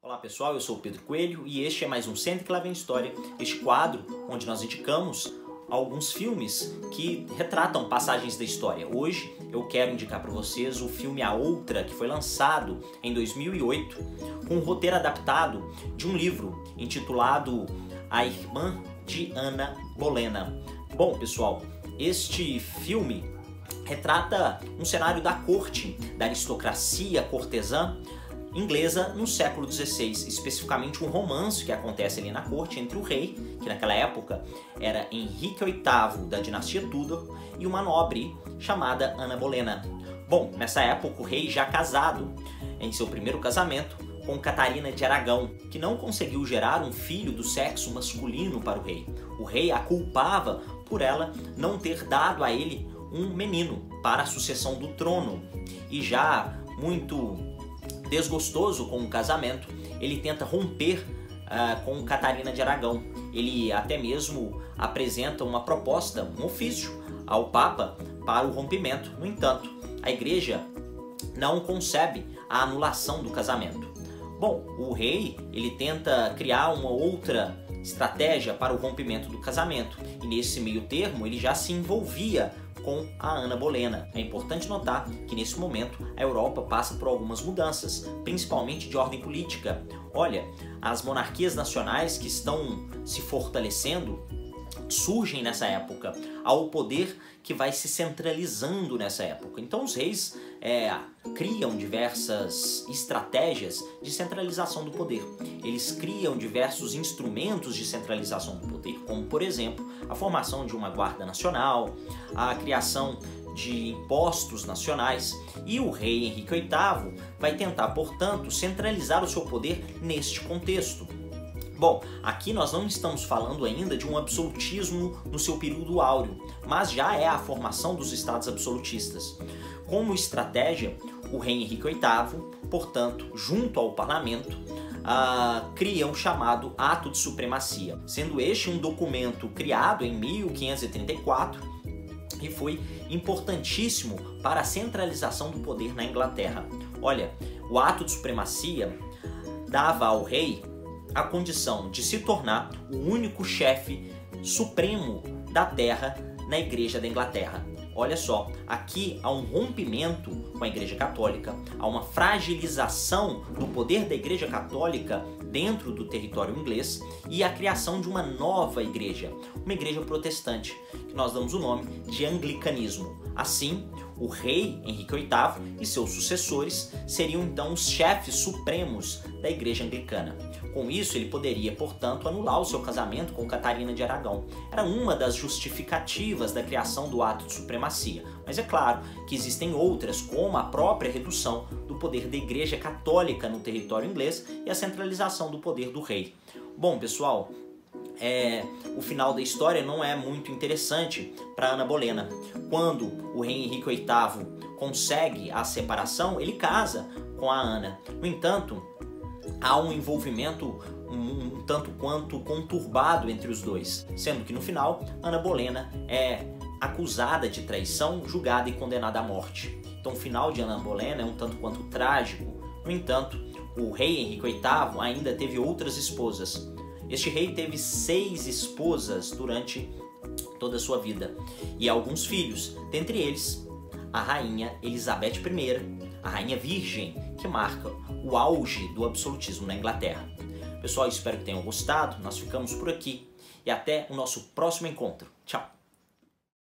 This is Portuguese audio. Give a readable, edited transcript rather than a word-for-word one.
Olá pessoal, eu sou o Pedro Coelho e este é mais um Senta que lá vem história, este quadro onde nós indicamos alguns filmes que retratam passagens da história. Hoje eu quero indicar para vocês o filme A Outra, que foi lançado em 2008, com um roteiro adaptado de um livro intitulado A Irmã de Ana Bolena. Bom pessoal, este filme retrata um cenário da corte, da aristocracia cortesã inglesa no século XVI, especificamente um romance que acontece ali na corte entre o rei, que naquela época era Henrique VIII da dinastia Tudor, e uma nobre chamada Ana Bolena. Bom, nessa época o rei já casado em seu primeiro casamento com Catarina de Aragão, que não conseguiu gerar um filho do sexo masculino para o rei. O rei a culpava por ela não ter dado a ele um menino para a sucessão do trono, e já muito desgostoso com o casamento, ele tenta romper com Catarina de Aragão. Ele até mesmo apresenta uma proposta, um ofício ao Papa para o rompimento. No entanto, a igreja não concebe a anulação do casamento. Bom, o rei ele tenta criar uma outra estratégia para o rompimento do casamento, e nesse meio termo ele já se envolvia com a Ana Bolena. É importante notar que nesse momento a Europa passa por algumas mudanças, principalmente de ordem política. Olha, as monarquias nacionais que estão se fortalecendo surgem nessa época, ao poder que vai se centralizando nessa época. Então os reis criam diversas estratégias de centralização do poder. Eles criam diversos instrumentos de centralização do poder, como por exemplo a formação de uma guarda nacional, a criação de impostos nacionais, e o rei Henrique VIII vai tentar, portanto, centralizar o seu poder neste contexto. Bom, aqui nós não estamos falando ainda de um absolutismo no seu período áureo, mas já é a formação dos estados absolutistas. Como estratégia, o rei Henrique VIII, portanto, junto ao parlamento, cria um chamado Ato de Supremacia, sendo este um documento criado em 1534 e foi importantíssimo para a centralização do poder na Inglaterra. Olha, o Ato de Supremacia dava ao rei a condição de se tornar o único chefe supremo da terra na Igreja da Inglaterra. Olha só, aqui há um rompimento com a Igreja Católica, há uma fragilização do poder da Igreja Católica dentro do território inglês e a criação de uma nova igreja, uma igreja protestante, que nós damos o nome de anglicanismo. Assim, o rei Henrique VIII e seus sucessores seriam então os chefes supremos da igreja anglicana. Com isso, ele poderia, portanto, anular o seu casamento com Catarina de Aragão. Era uma das justificativas da criação do ato de supremacia. Mas é claro que existem outras, como a própria redução do poder da Igreja Católica no território inglês e a centralização do poder do rei. Bom, pessoal, o final da história não é muito interessante para Ana Bolena. Quando o rei Henrique VIII consegue a separação, ele casa com a Ana. No entanto, há um envolvimento um tanto quanto conturbado entre os dois, sendo que no final Ana Bolena é acusada de traição, julgada e condenada à morte. Então o final de Ana Bolena é um tanto quanto trágico. No entanto, o rei Henrique VIII ainda teve outras esposas. Este rei teve 6 esposas durante toda a sua vida e alguns filhos, dentre eles a rainha Elizabeth I, a rainha virgem, que marca o auge do absolutismo na Inglaterra. Pessoal, espero que tenham gostado, nós ficamos por aqui e até o nosso próximo encontro. Tchau!